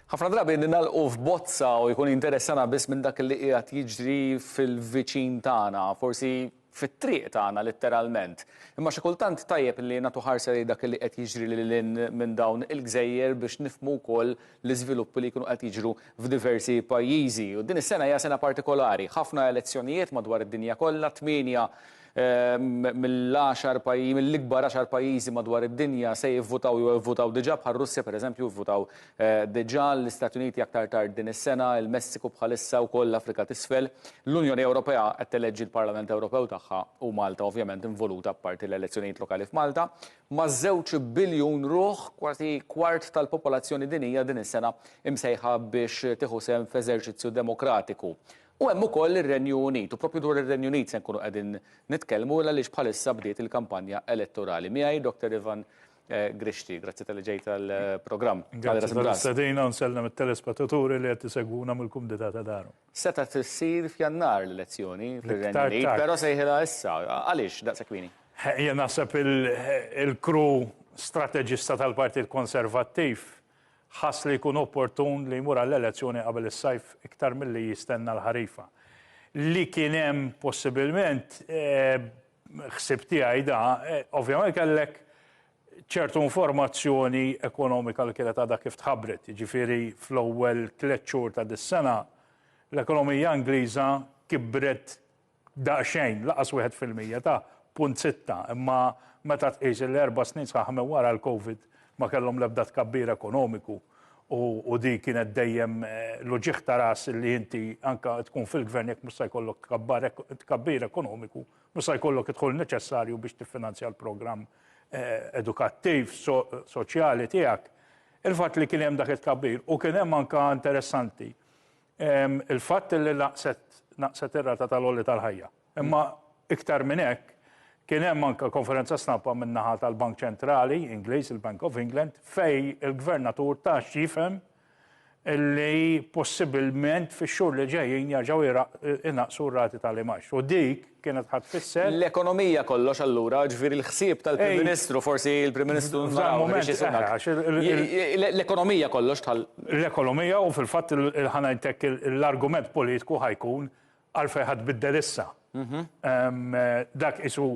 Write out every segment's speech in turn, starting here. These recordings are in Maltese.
ħafna drabi ninalqu f'bozza u jkun interessana biss minn dak li qiegħed jiġri fil-viċin tagħna, forsi fit-triq tagħna letteralment. Imma xi kultant tajjeb li nagħtu ħarsa li dak li qed jiġri lil minn dawn il-gżejjer biex nifhmu wkoll l-iżviluppi li jkunu qed jiġru f'diversi pajjiżi. U din is-sena hija sena partikolari, ħafna elezzjonijiet madwar id-dinja kollha, 8 mill-10 pajjiżi, mill-ikbar 10 pajjiżi madwar id-dinja se jivvutaw jew jivvutaw diġà bħal Russja pereżempju jivvutaw diġà, l-Istati Uniti aktar tard din is-sena, il-Messiku bħalissa wkoll l-Afrika t'isfel. L-Unjoni Ewropea qed teleġġi l-Parlament Ewropew tagħha u Malta ovvjament involuta apparti l-elezzjonijiet lokali f'Malta. Ma' 2 biljun ruħ, kważi kwart tal-popolazzjoni dinija din is-sena imsejħa biex tieħu sehem f'eżerċizzju demokratiku. U hemm ukoll ir-Renju Unit, u proprju dwar ir-Renju Unit se nkunu qegħdin nitkellmu għaliex bħalissa bdiet il-kampanja elettorali. Miegħi Dr. Ivan Grishti, grazzi tal ġej tal-programm. Grazzi tal-istedina u nsellem it-telespettaturi li qed isegwuna mill-kumdita ta' daru. Seta tissir f'Jannar l-elezzjoni fir-Renju Unit, però sejħilha issa. Għaliex daqshekk kmieni? Jien naħseb il-kru strateġista tal-Partit Konservattiv ħass li jkun opportun li jmur għall-elezzjoni qabel is-sajf iktar milli jistenna l-ħarifa. Li kien hemm possibilment ħsieb tiegħi da, ovvjament kellek ċertu informazzjoni ekonomika li kienet għadha kif tħabbret. Jiġifieri fl-ewwel 3 xhur ta' dis-sena l-ekonomija Ingliża kibret daqsxejn laqas 1% ta' 0.6, imma meta tqis l-4 snin sħaħ minn wara l-Covid ma kellhom l-ebda tkabbir ekonomiku u di kienet dejjem loġiħ ta' ras li inti anka tkun fil-gvern jekk mhux se jkollok tkabbir ekonomiku, mhux se jkollok idħol neċessarju biex tiffinanzja l-programm edukattiv, soċjali tiegħek. Il-fatt li kien hemm dak it-tkabbir u kien hemm anka interessanti il-fatt li naqset ir-rata tal-għolli tal-ħajja. Imma iktar minn hekk kien hemm anke konferenza stampa min-naħa tal-Bank Ċentrali Ingliż, il-Bank of England, fej il-gvernatur tax jifhem li possibilment fix-xhur li ġejjin jerġgħu inaqsu r-rati tal-imax. U dik kienet ħadd fisser. L-ekonomija kollox allura, ġifieri l-ħsieb tal-Prim Ministru, forsi l-Prim Ministru l-ekonomija kollox tal. L-ekonomija u fil-fatt ħanajtek l-argument politiku ħajkun għalfejn ħadd biddel issa. Dak isu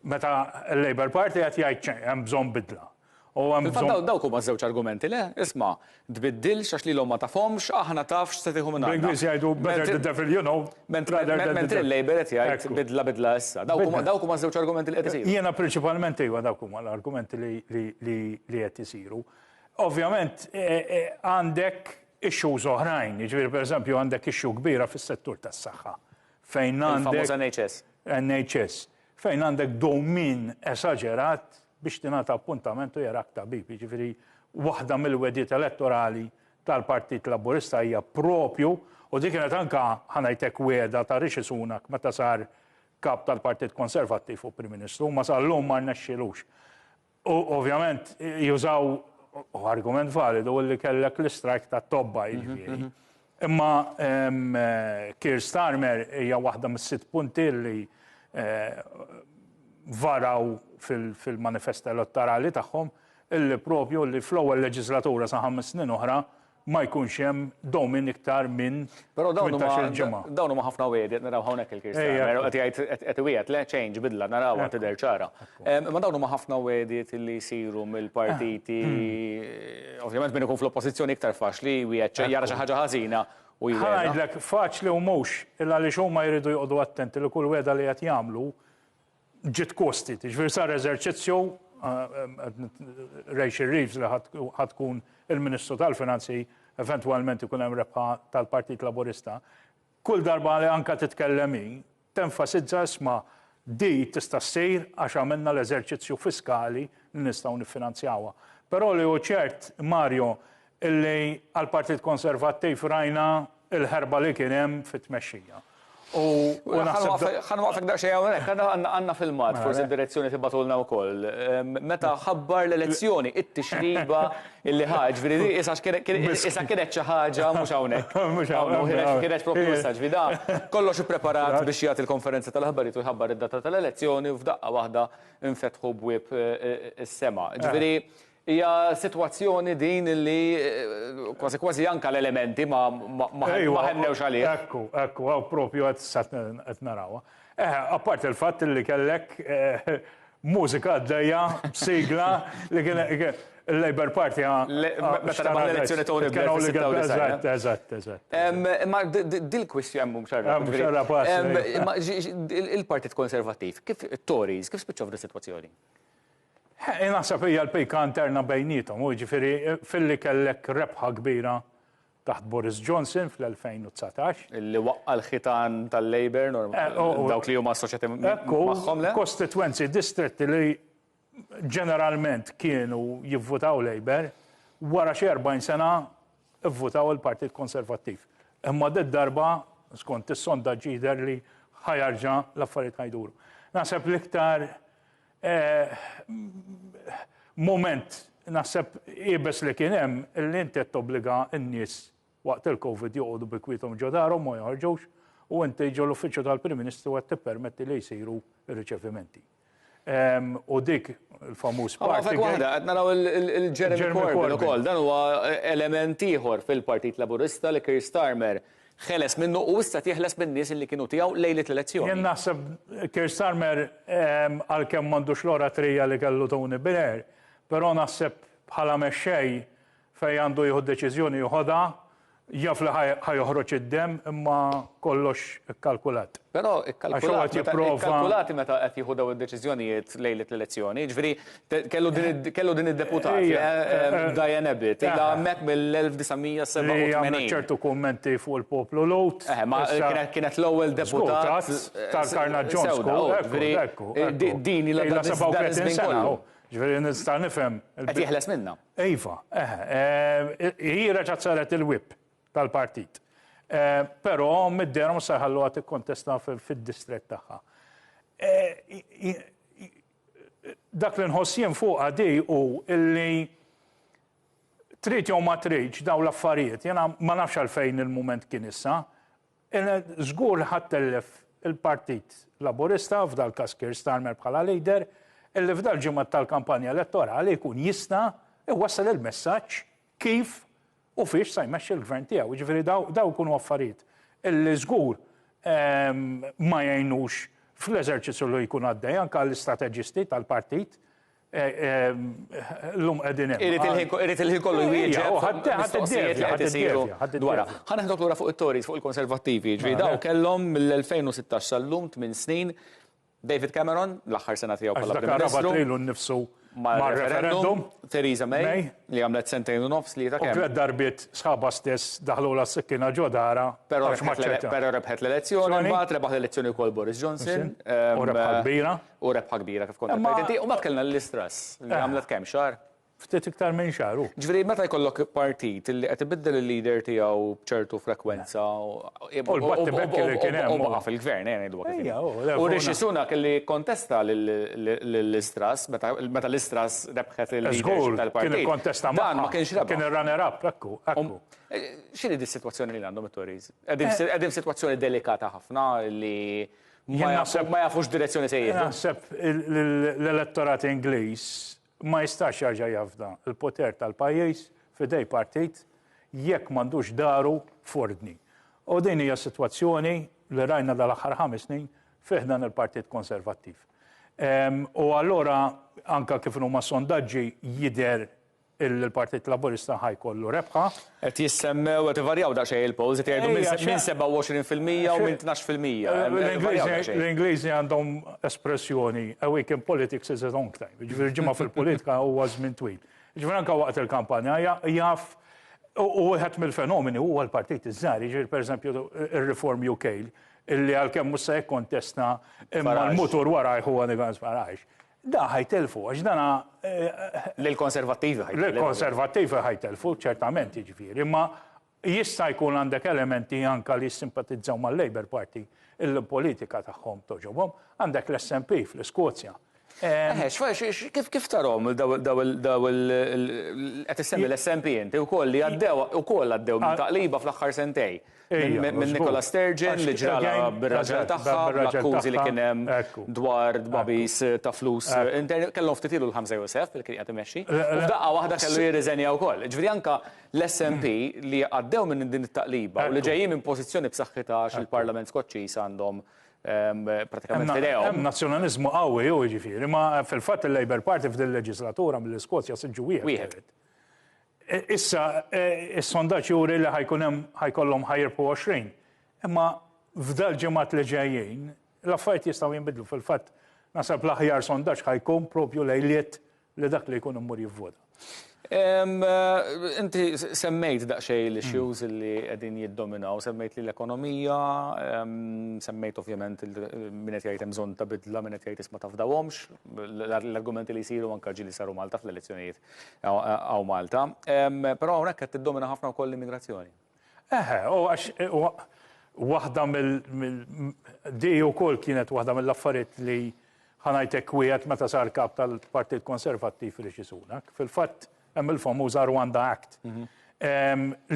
meta l-Labour Party qed jgħid hemm bżonn bidla. Dawk huma żewġ argumenti, le? Isma' tbiddilx għax lilhom ma tafhomx, aħna tafx se tieħu minn għandna. Bl-Ingliż jgħidu better the devil you know. Mentri l-Labour qed jgħid bidla issa. Dawk huma żewġ argumenti li qed isiru. Jiena prinċipalment iva dawk huma l-argumenti li qed isiru. Ovvjament għandek issues oħrajn, jiġifieri pereżempju għandek issue kbira fis-settur tas-saħħa. Fejn għandek NHS, fejn għandek domin esaġerat biex tingħata appuntament u jarak tabib. Jiġifieri waħda mill-wedjiet elettorali tal-Partit Laburista hija propju u dik kienet anke ħanajtek wiegħda ta' Rishi Sunak meta sar kap tal-Partit Konservattiv u Prim Ministru ma sal-lum ma rnexxielux. U ovvjament jużaw argument validu li kellek l-istrajk tat-tobba jiġifieri. Imma Keir Starmer hija waħda mis-6 punti li varaw fil-manifest elettorali tagħhom illi propju li fl-ewwel leġislatura sa 5 snin oħra ma jkunx hemm domin iktar minn 18 ġimgħa. Dawn huma ħafna wiediet naraw hawnhekk il-Keir Starmer qed jgħid qed iwiegħed le change bidla narawha tidher ċara. Imma dawn huma ħafna wiediet li jsiru mill-partiti ovvjament min ikun fl-oppożizzjoni iktar faċli wieħed jara xi ħaġa ħażina u ngħidlek faċli u mhux illa għaliex huma jridu jqogħdu attenti li kull wieda li qed jagħmlu ġiet kosti. Ġifieri sar eżerċizzju Rachel Reeves li ħadd tkun il-Ministru tal-Finanzi eventwalment ikun hemm rebħa tal-Partit Laburista. Kull darba li anke titkellemi tenfasizza isma' di tista' ssir għax għamilna l-eżerċizzju fiskali li nistgħu niffinanzjawha. Però li hu ċert Mario illi għall-Partit Konservattiv rajna il-ħerba li kien hemm fit-tmexxija. Ħanwaqfek daqsxejn hawnhekk, għandna filmat forsi d-direzzjoni tibatulna wkoll. Meta ħabbar l-elezzjoni it-tixriba illi ħaġ, ġifieri issa kienet xi ħaġa mhux hawnhekk. Kienet proprju issa ġvida. Kollox ippreparat biex jagħti l-konferenza tal-aħbarijiet u jħabbar id-data tal-elezzjoni u f'daqqa waħda infetħu bwieb is-sema. Ġifieri Hija sitwazzjoni din li kważi anka l-elementi ma ħennewx għalih. Ekku, għaw propju għed narawa. Apart il-fatt li kellek mużika għaddejja, sigla, li il-Labour Party meta l-elezzjoni Tony Blair. Eżatt. Ma dil-kwistjoni il-Partit Konservattiv, kif Tories, kif spiċċaw dis-sitwazzjoni? Naħseb hija l-pejka interna bejnietom, u ġifieri fil-li kellek rebħa kbira taħt Boris Johnson fl-2019. Illi waqqa l-ħitan tal-Labour, dawk li huma assoċjati magħhom le? Constituency district li ġeneralment kienu jivvutaw Labour, wara xi 40 sena vvutaw il-Partit Konservattiv. Imma darba skont is-sondaġġ jidher li ħajarġa l-affarijiet ħajduru. Naħseb l-iktar moment naħseb ibes li kien hemm li inti qed tobbliga n-nies waqt il-COVID joqogħdu bikwietom ġo darhom ma joħorġux u inti ġo l-uffiċċju tal-Prim Ministru qed tippermetti li jsiru r-riċevimenti. U dik il-famuż parti. Waħda, qed naraw il-Jeremy Corbyn ukoll dan huwa element ieħor fil-Partit Laburista li Keir Starmer ħeles minnu u issa tieħles min-nies li kienu tiegħu lejlet l-elezzjoni. Jien naħseb Keir Starmer għalkemm m'għandux l-oratrija li kellu Tony Blair, però naħseb bħala mexxej fejn għandu jieħu deċiżjoni joħodha, jaf li ħajoħroġ id-dem imma kollox ikkalkulat. Però ikkalkulati meta qed jieħu daw id-deċiżjonijiet lejlet l-elezzjoni, ġifieri kellu din id-deputat Diane Abbott ilha hemmhekk mill-1987. Li għamlet ċertu kummenti fuq il-poplu Lot. Kienet l-ewwel deputat tal-Karna Jones. Din ilha 37 sena. Ġifieri nista' nifhem. Qed jeħles minnha. Iva, hi reġgħet saret il-whip tal-partit. Però mid-derom se ħalluha tikkontesta fid-distrett tagħha. Dak li nħossien fuq għadej u illi trid jew ma tridx daw l-affarijiet, jiena ma nafx għalfejn il-mument kien issa, żgur ħaddellef il-Partit Laburista f'dal każ Keir Starmer bħala leader, illi f'dal ġimgħat tal-kampanja elettorali jkun jista' iwassal il-messaġġ kif u fiex sa jmexxi l-gvern tiegħu. Jiġifieri daw ikunu affarijiet illi żgur ma jgħinux fl-eżerċizzju li jkun għaddej anke l-istrateġisti tal-partit llum qegħdin hemm. Irid il-ħin kollu jwieġeb dwarha. Ħa neħdok lura fuq it-Tories, fuq il-Konservattivi, ġifieri daw kellhom mill-2016 sal-lum 8 snin David Cameron, l-aħħar sena tiegħu bħala Prim Ministru. Dak nnifsu mar-referendum. Theresa May, li għamlet sentejn u nofs li ta' kemm. U darbiet sħaba stess daħlu la sikkina ġo dara. Però rebħet l-elezzjoni, mbagħad rebaħ l-elezzjoni wkoll Boris Johnson. U rebħa kbira. U rebħa kbira kif kont qed u ma kellna l-istress li għamlet kemm xahar. Ftit iktar minn xahru. Ġifieri meta jkollok partit li qed ibiddel il-leader tiegħu b'ċertu frekwenza u baqa' fil-gvern ngħidu kif. U Rishi Sunak li kontesta l-Istras meta l-Istras rebħet il-leadership tal-partit. Kien ikkontesta dan ma kienx rebaħ. Kien ir-runner-up, ekku. X'inhi dis-sitwazzjoni li għandhom it-Tories? Qegħdin f'sitwazzjoni delikata ħafna li ma jafux direzzjoni sejjer. Naħseb l-elettorat Ingliż ma jistax jarġa' jafda il-poter tal-pajjiż f'idej partit jekk m'għandux daru f'ordni. U din hija sitwazzjoni li rajna dal-aħħar 5 snin fih dan il-Partit Konservattiv. U allura anke kif huma sondaġġi jidher il-Partit Laburista ħajkollu rebħa. Qed jissemmew qed ivarjaw daqsxejn il-polls qed jgħidu minn 27% u minn 12%. L-Ingliżi għandhom espressjoni a week in politics is a long time. Ġifieri ġimgħa fil-politika huwa żmien twil. Ġifieri anke waqt il-kampanja jaf u wieħed mill-fenomeni huwa l-partit iż-żgħar, jiġifieri pereżempju ir-Reform UK illi għalkemm mhux se jikkontesta imma l-mutur wara jħuwa Nigel Farage. Da ħajtelfu, għax dana... L-konservativi ħajtelfu. L-konservativi ħajtelfu, ċertament jiġifieri, imma jista' jkun għandek elementi anke li jissimpatizzaw mal-Labour Party il-politika tagħhom toġobhom, għandek l-SNP fl-Iskozja Kif tarom daw qed issemmi l-SMP inti wkoll li għaddew minn taqliba fl-aħħar sentej. Minn Nicola Sturgeon li ġrala bir-raġel tagħha, l-akkużi li kien hemm dwar dbabis ta' flus kellhom ftit ilu l-Ħamza Josef li kien qed imexxi. U f'daqqa waħda kellu jirriżenja wkoll. Ġifieri anke l-SMP li għaddew minn din it-taqliba u li ġejjin minn pożizzjoni b'saħħitha il-Parlament Skoċċiż għandhom pratikament fidejhom. Hemm nazzjonaliżmu qawwi u jiġifieri, ma fil-fatt il-Labour Party f'din il-leġislatura mill-Iskozja siġġu wieħed. Issa is-sondaġġ juri li ħajkollhom ħajrpu 20. Imma f'dal ġimgħat li ġejjin l-affarijiet jistgħu jinbidlu fil-fatt nasab l-aħjar sondaġġ ħajkun propju lejliet li dak li jkun immur jivvota. Inti semmejt daqsxejn l-issues li qegħdin jiddominaw, semmejt li l-ekonomija, semmejt ovvjament min qed jgħid hemm bżonn ta' bidla, min qed jgħid isma' tafdawhomx, l-argumenti li jsiru anke ġieli saru Malta fl-elezzjonijiet hawn Malta. Però hawnhekk qed tiddomina ħafna wkoll l-immigrazzjoni. U waħda di wkoll kienet waħda mill-affarijiet li ħanajtek wieħed meta sar kap tal-Partit Konservattiv li xisunak. Fil-fatt hemm il-famuża Rwanda Act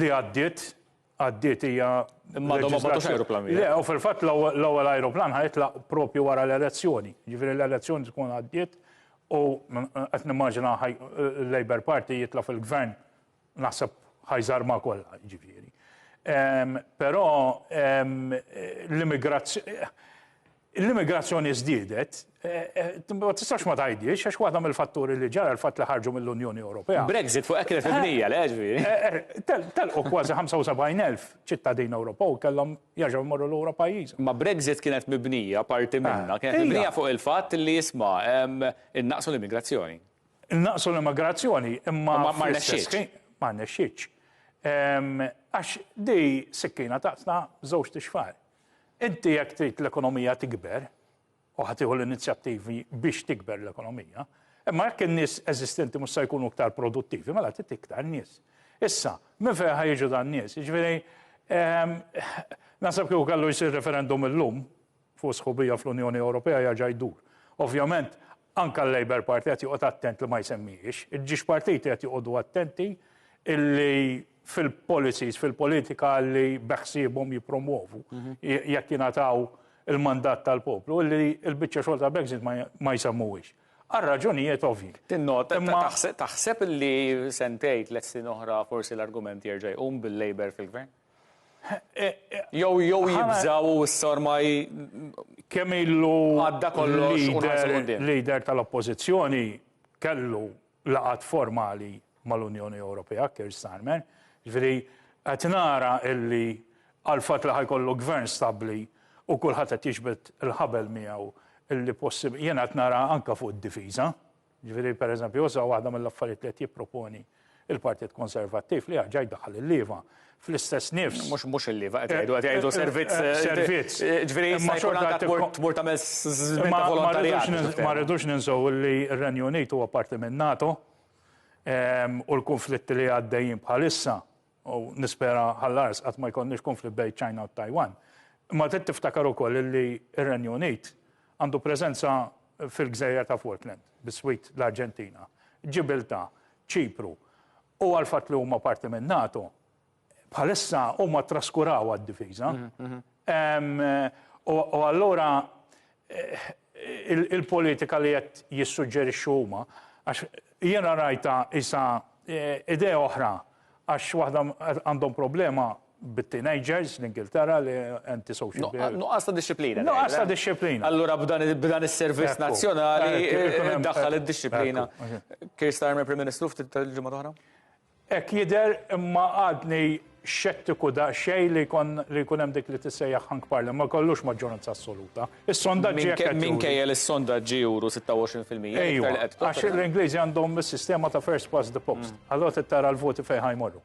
li għaddiet hija imma ma bagħtux ajruplan. Le, u fil-fatt l-ewwel ajruplan ħajtlaq propju wara l-elezzjoni. Ġifieri l-elezzjoni tkun għaddiet u qed nimmaġina l-Labour Party jitla' fil-gvern naħseb ħajżarma kollha ġifieri. Però l-immigrazzjoni żdiedet, ma tistax ma tgħidix għax waħda mill-fatturi li ġara l-fatt li ħarġu mill-Unjoni Ewropea. Brexit fuq hekk il-fibnija le ġifieri. Telqu kważi 75,000 ċittadin Ewropew kellhom jerġgħu jmorru lura pajjiżhom. Ma Brexit kienet mibnija parti minnha, kienet mibnija fuq il-fatt li jisma' innaqsu l-immigrazzjoni. Innaqsu l-immigrazzjoni imma ma rnexxietx. Ma rnexxietx. Għax di sikkina taqsna żewġ tixfar. Inti jekk trid l-ekonomija tikber, u ħatiħu l-inizjattivi biex tikber l-ekonomija, imma jekk in-nies eżistenti mhux se jkunu iktar produttivi, mela trid iktar nies. Issa, minn fejn ħajġu dan nies? Jiġifieri nasab kieku kellu jsir referendum illum fuq sħubija fl-Unjoni Ewropea jerġa' jdur. Ovvjament, anke l-Labour Party qed joqgħod attent li ma jsemmihiex, il-ġiex partiti qed joqogħdu attenti illi fil-policies, fil-politika li beħsiebhom jippromovu jekk jingħataw il-mandat tal-poplu, li l-biċċa xogħol ta' Brexit ma jsemmuhiex. Għal-raġunijiet ovvji. Taħseb li sentejn tliet snin oħra forsi l-argument jerġa' jqum bil-Labour fil-gvern? Jew jibżaw s-sormaj kemm ilu għadda kollox leader tal-oppożizzjoni kellu laqat formali mal-Unjoni Ewropea, Keir Starmer, ġifieri qed nara illi għal-fatt li ħajkollu gvern stabbli u kulħadd qed jiġbed il-ħabel miegħu illi possibbli jiena qed nara anke fuq id-difiża. Ġifieri pereżempju sa waħda mill-affarijiet li qed jipproponi il-Partit Konservattiv li ħaġa jdaħħal il-lieva fl-istess nifs. Mhux il-lieva qed jgħidu servizz. Ġifieri issa jkun anke tmur tagħmel żmien ta' volontarjat. Ma rridux ninsew li r-Renju Unit huwa parti minn NATO u l-konflitti li għaddejjin bħalissa u nispera ħallars qatt ma jkollniex konflitt bejn Ċina u Taiwan. Ma trid tiftakar ukoll li r-Renju Unit għandu preżenza fil-Gżejjer ta' Falkland, bis-Swit l-Arġentina, Ġibilta, Ċipru u għal-fatt li huma parti minn NATO bħalissa huma traskuraw għad-difiża. U allura il-politika li qed jissuġġerixxu huma għax jiena rajta isa idea oħra għax waħda għandhom problema bit-teenagers l-Ingilterra li anti-social. Nuqqas ta' disciplina. Nuqqas ta' disciplina. Allura b'dan is-servizz nazzjonali daħħal id-disciplina. Keir Starmer Prim Ministru ftit tal-ġimgħa oħra? Hekk jidher imma għadni xettiku daqsxejn li jkun hemm dik li tissejjaħ Hank Parliament ma kollux maġġoranza assoluta. Is-sondaġġi minkejja l-sondaġġi juru 26%. Ejwa, għax l-Ingliżi għandhom is-sistema ta' first past the post. Allora tara l-voti fejn ħajmorru.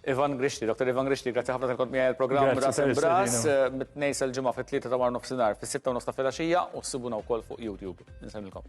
Ivan Grishti, Dr. Ivan Grishti, grazzi ħafna tal-kont miegħi il-programm Ras Imbras, mit-tnejn sal-ġimgħa fit-3 ta' war nofsinhar fis-6 u nofs ta' filgħaxija u ssibuna wkoll fuq YouTube. Nisemilkom.